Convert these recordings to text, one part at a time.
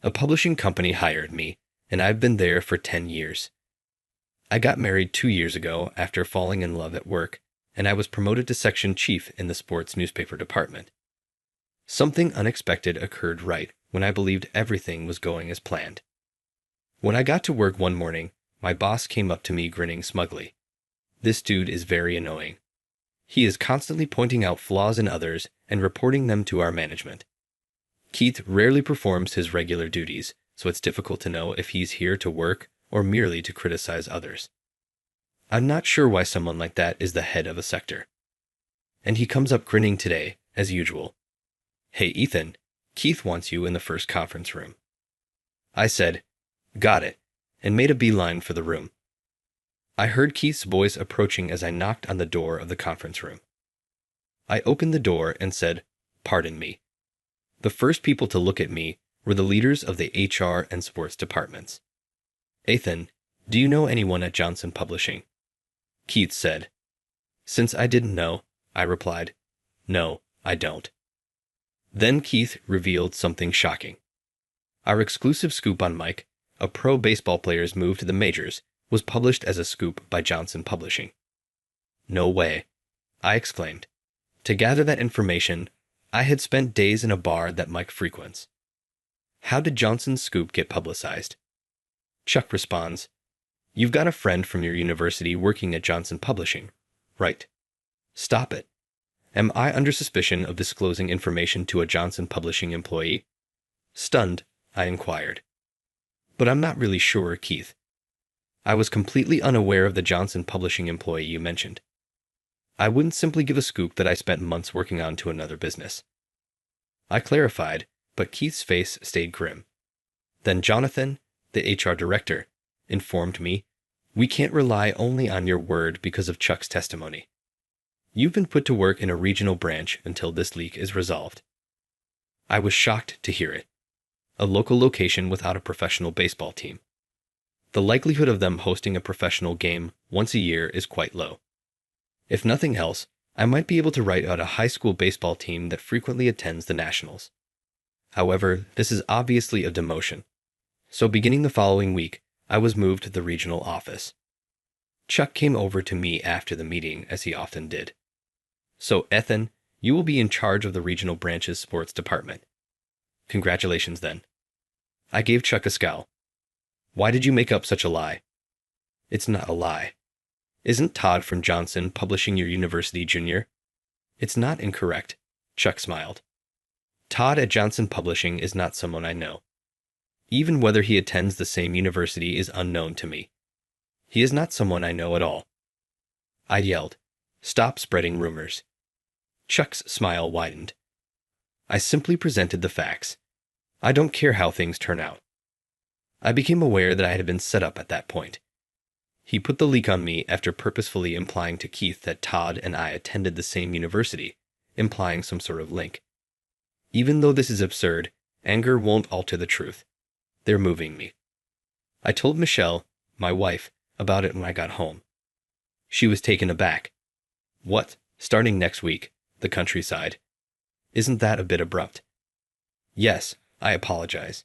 A publishing company hired me, and I've been there for 10 years. I got married 2 years ago after falling in love at work, and I was promoted to section chief in the sports newspaper department. Something unexpected occurred right when I believed everything was going as planned. When I got to work one morning, my boss came up to me grinning smugly. This dude is very annoying. He is constantly pointing out flaws in others and reporting them to our management. Keith rarely performs his regular duties, so it's difficult to know if he's here to work or merely to criticize others. I'm not sure why someone like that is the head of a sector. And he comes up grinning today, as usual. "Hey, Ethan, Keith wants you in the first conference room." I said, "Got it," and made a beeline for the room. I heard Keith's voice approaching as I knocked on the door of the conference room. I opened the door and said, "Pardon me." The first people to look at me were the leaders of the HR and sports departments. "Ethan, do you know anyone at Johnson Publishing?" Keith said. Since I didn't know, I replied, "No, I don't." Then Keith revealed something shocking. Our exclusive scoop on Mike, a pro baseball player's move to the majors, was published as a scoop by Johnson Publishing. "No way," I exclaimed. To gather that information, I had spent days in a bar that Mike frequents. How did Johnson's scoop get publicized? Chuck responds, "You've got a friend from your university working at Johnson Publishing, right? Stop it. Am I under suspicion of disclosing information to a Johnson Publishing employee?" Stunned, I inquired. "But I'm not really sure, Keith. I was completely unaware of the Johnson Publishing employee you mentioned. I wouldn't simply give a scoop that I spent months working on to another business." I clarified, but Keith's face stayed grim. Then Jonathan, the HR director, informed me, "We can't rely only on your word because of Chuck's testimony. You've been put to work in a regional branch until this leak is resolved." I was shocked to hear it. A local location without a professional baseball team. The likelihood of them hosting a professional game once a year is quite low. If nothing else, I might be able to write out a high school baseball team that frequently attends the Nationals. However, this is obviously a demotion. So beginning the following week, I was moved to the regional office. Chuck came over to me after the meeting, as he often did. "So, Ethan, you will be in charge of the regional branch's sports department. Congratulations, then." I gave Chuck a scowl. "Why did you make up such a lie?" "It's not a lie. Isn't Todd from Johnson Publishing your university junior?" "It's not incorrect," Chuck smiled. "Todd at Johnson Publishing is not someone I know. Even whether he attends the same university is unknown to me. He is not someone I know at all." I yelled, "Stop spreading rumors." Chuck's smile widened. "I simply presented the facts. I don't care how things turn out." I became aware that I had been set up at that point. He put the leak on me after purposefully implying to Keith that Todd and I attended the same university, implying some sort of link. Even though this is absurd, anger won't alter the truth. They're moving me. I told Michelle, my wife, about it when I got home. She was taken aback. "What, starting next week, the countryside? Isn't that a bit abrupt?" "Yes, I apologize.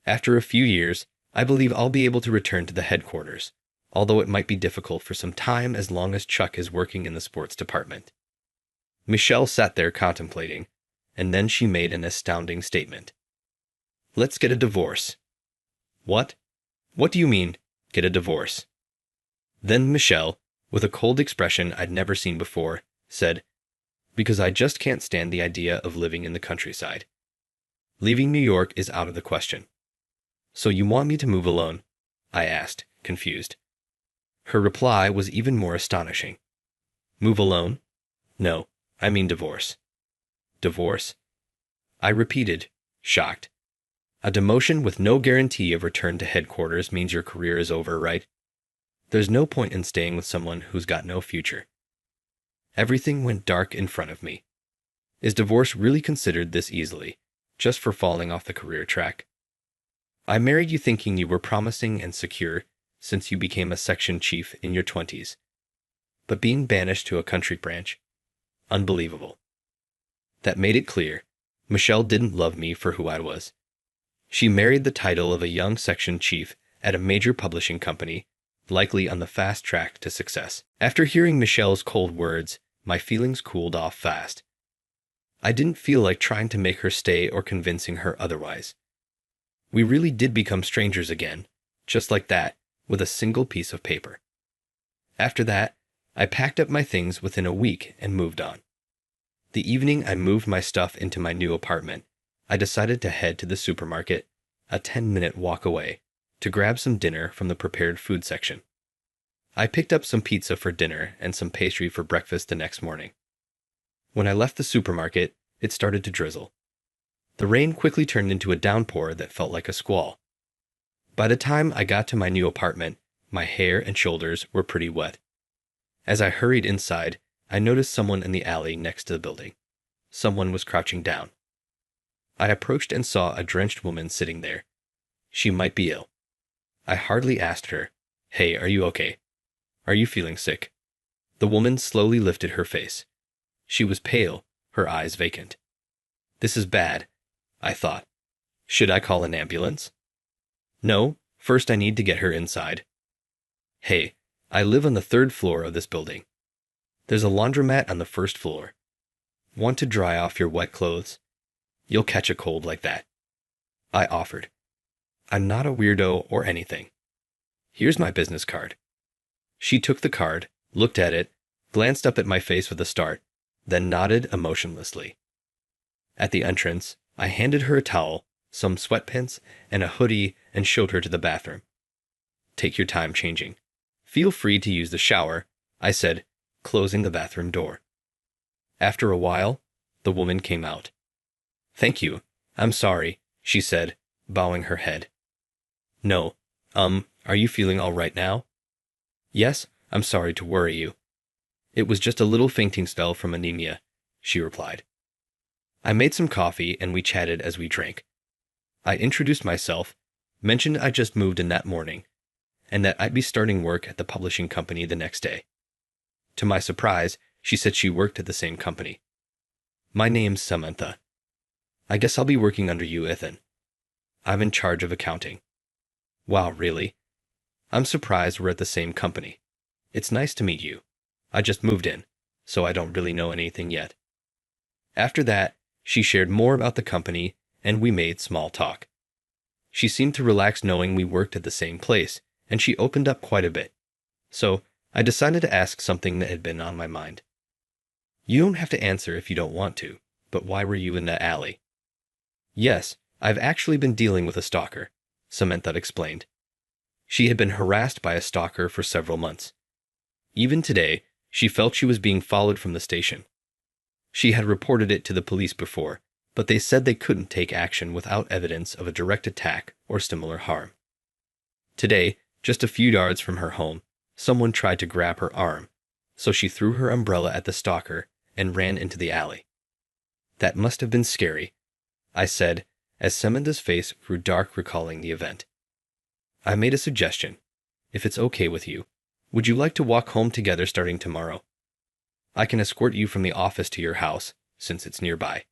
After a few years, I believe I'll be able to return to the headquarters, although it might be difficult for some time as long as Chuck is working in the sports department." Michelle sat there contemplating, and then she made an astounding statement. "Let's get a divorce." "What? What do you mean, get a divorce?" Then Michelle, with a cold expression I'd never seen before, said, "Because I just can't stand the idea of living in the countryside. Leaving New York is out of the question." "So you want me to move alone?" I asked, confused. Her reply was even more astonishing. "Move alone? No, I mean divorce." "Divorce?" I repeated, shocked. "A demotion with no guarantee of return to headquarters means your career is over, right? There's no point in staying with someone who's got no future." Everything went dark in front of me. Is divorce really considered this easily, just for falling off the career track? I married you thinking you were promising and secure since you became a section chief in your 20s. But being banished to a country branch? Unbelievable. That made it clear. Michelle didn't love me for who I was. She married the title of a young section chief at a major publishing company, likely on the fast track to success. After hearing Michelle's cold words, my feelings cooled off fast. I didn't feel like trying to make her stay or convincing her otherwise. We really did become strangers again, just like that, with a single piece of paper. After that, I packed up my things within a week and moved on. The evening I moved my stuff into my new apartment, I decided to head to the supermarket, a 10-minute walk away, to grab some dinner from the prepared food section. I picked up some pizza for dinner and some pastry for breakfast the next morning. When I left the supermarket, it started to drizzle. The rain quickly turned into a downpour that felt like a squall. By the time I got to my new apartment, my hair and shoulders were pretty wet. As I hurried inside, I noticed someone in the alley next to the building. Someone was crouching down. I approached and saw a drenched woman sitting there. She might be ill. I hardly asked her, "Hey, are you okay? Are you feeling sick?" The woman slowly lifted her face. She was pale, her eyes vacant. This is bad, I thought. Should I call an ambulance? No, first I need to get her inside. Hey, I live on the 3rd floor of this building. There's a laundromat on the 1st floor. Want to dry off your wet clothes? You'll catch a cold like that, I offered. I'm not a weirdo or anything. Here's my business card. She took the card, looked at it, glanced up at my face with a start, then nodded emotionlessly. At the entrance, I handed her a towel, some sweatpants, and a hoodie and showed her to the bathroom. Take your time changing. Feel free to use the shower, I said, closing the bathroom door. After a while, the woman came out. Thank you. I'm sorry, she said, bowing her head. No, are you feeling all right now? Yes, I'm sorry to worry you. It was just a little fainting spell from anemia, she replied. I made some coffee and we chatted as we drank. I introduced myself, mentioned I just moved in that morning, and that I'd be starting work at the publishing company the next day. To my surprise, she said she worked at the same company. My name's Samantha. I guess I'll be working under you, Ethan. I'm in charge of accounting. Wow, really? I'm surprised we're at the same company. It's nice to meet you. I just moved in, so I don't really know anything yet. After that, she shared more about the company, and we made small talk. She seemed to relax knowing we worked at the same place, and she opened up quite a bit. So, I decided to ask something that had been on my mind. You don't have to answer if you don't want to, but why were you in that alley? Yes, I've actually been dealing with a stalker, Samantha explained. She had been harassed by a stalker for several months. Even today, she felt she was being followed from the station. She had reported it to the police before, but they said they couldn't take action without evidence of a direct attack or similar harm. Today, just a few yards from her home, someone tried to grab her arm, so she threw her umbrella at the stalker and ran into the alley. That must have been scary, I said, as Samantha's face grew dark recalling the event. I made a suggestion. If it's okay with you, would you like to walk home together starting tomorrow? I can escort you from the office to your house, since it's nearby.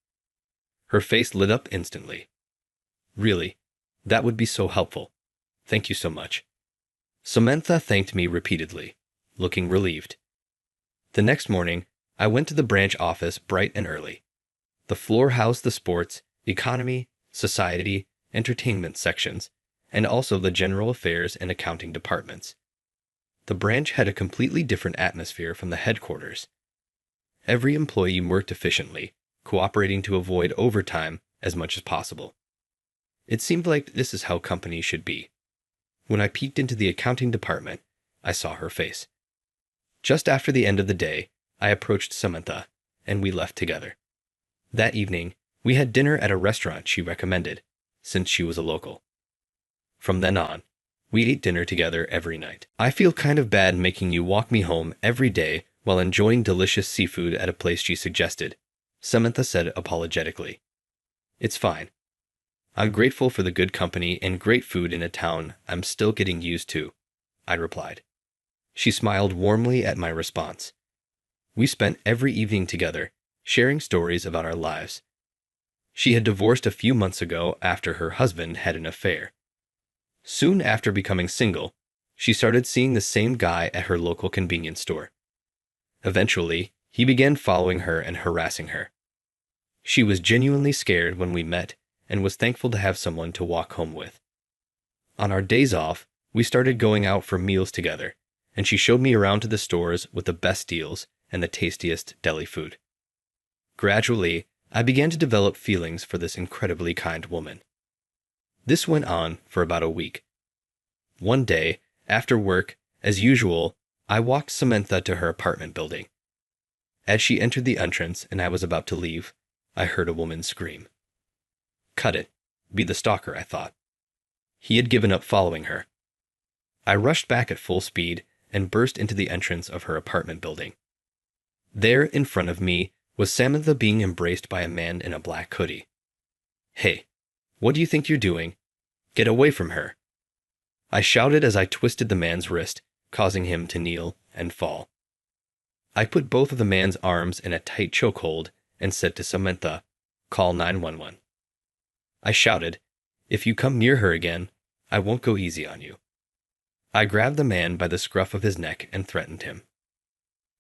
Her face lit up instantly. Really, that would be so helpful. Thank you so much. Samantha thanked me repeatedly, looking relieved. The next morning, I went to the branch office bright and early. The floor housed the sports, economy, society, entertainment sections, and also the general affairs and accounting departments. The branch had a completely different atmosphere from the headquarters. Every employee worked efficiently, cooperating to avoid overtime as much as possible. It seemed like this is how companies should be. When I peeked into the accounting department, I saw her face. Just after the end of the day, I approached Samantha, and we left together. That evening, we had dinner at a restaurant she recommended, since she was a local. From then on, we ate dinner together every night. I feel kind of bad making you walk me home every day while enjoying delicious seafood at a place she suggested, Samantha said apologetically. It's fine. I'm grateful for the good company and great food in a town I'm still getting used to, I replied. She smiled warmly at my response. We spent every evening together, sharing stories about our lives. She had divorced a few months ago after her husband had an affair. Soon after becoming single, she started seeing the same guy at her local convenience store. Eventually, he began following her and harassing her. She was genuinely scared when we met and was thankful to have someone to walk home with. On our days off, we started going out for meals together, and she showed me around to the stores with the best deals and the tastiest deli food. Gradually, I began to develop feelings for this incredibly kind woman. This went on for about a week. One day, after work, as usual, I walked Samantha to her apartment building. As she entered the entrance and I was about to leave, I heard a woman scream. Cut it. Be the stalker, I thought. He had given up following her. I rushed back at full speed and burst into the entrance of her apartment building. There, in front of me, was Samantha being embraced by a man in a black hoodie. Hey, what do you think you're doing? Get away from her. I shouted as I twisted the man's wrist, causing him to kneel and fall. I put both of the man's arms in a tight chokehold and said to Samantha, "Call 911." I shouted, "If you come near her again, I won't go easy on you." I grabbed the man by the scruff of his neck and threatened him.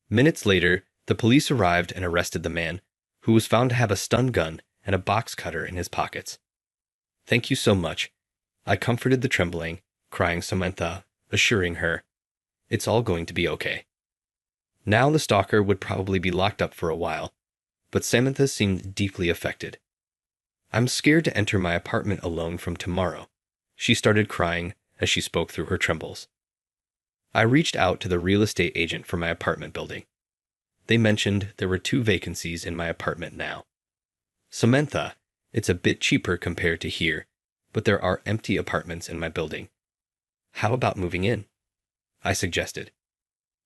Minutes later, the police arrived and arrested the man, who was found to have a stun gun and a box cutter in his pockets. "Thank you so much." I comforted the trembling, crying Samantha, assuring her, "It's all going to be okay." Now the stalker would probably be locked up for a while, but Samantha seemed deeply affected. "I'm scared to enter my apartment alone from tomorrow," she started crying as she spoke through her trembles. I reached out to the real estate agent for my apartment building. They mentioned there were 2 vacancies in my apartment now. "Samantha, it's a bit cheaper compared to here, but there are empty apartments in my building. How about moving in?" I suggested.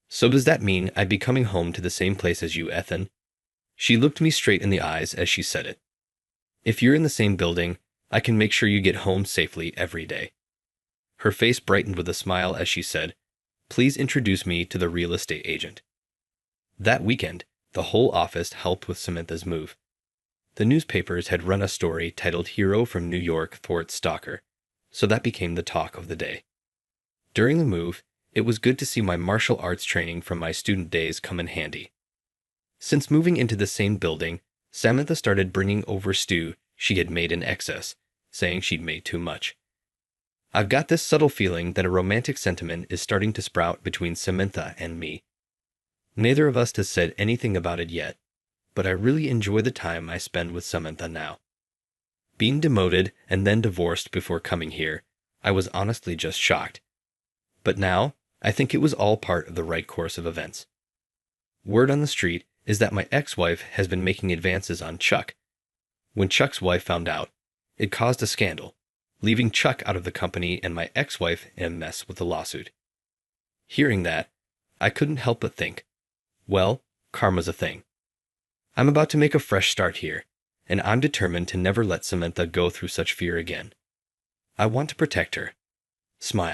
"So does that mean I'd be coming home to the same place as you, Ethan?" She looked me straight in the eyes as she said it. "If you're in the same building, I can make sure you get home safely every day." Her face brightened with a smile as she said, "Please introduce me to the real estate agent." That weekend, the whole office helped with Samantha's move. The newspapers had run a story titled "Hero from New York Thwarts Stalker," so that became the talk of the day. During the move, it was good to see my martial arts training from my student days come in handy. Since moving into the same building, Samantha started bringing over stew she had made in excess, saying she'd made too much. I've got this subtle feeling that a romantic sentiment is starting to sprout between Samantha and me. Neither of us has said anything about it yet, but I really enjoy the time I spend with Samantha now. Being demoted and then divorced before coming here, I was honestly just shocked. But now, I think it was all part of the right course of events. Word on the street is that my ex-wife has been making advances on Chuck. When Chuck's wife found out, it caused a scandal, leaving Chuck out of the company and my ex-wife in a mess with the lawsuit. Hearing that, I couldn't help but think, well, karma's a thing. I'm about to make a fresh start here, and I'm determined to never let Samantha go through such fear again. I want to protect her. Smile.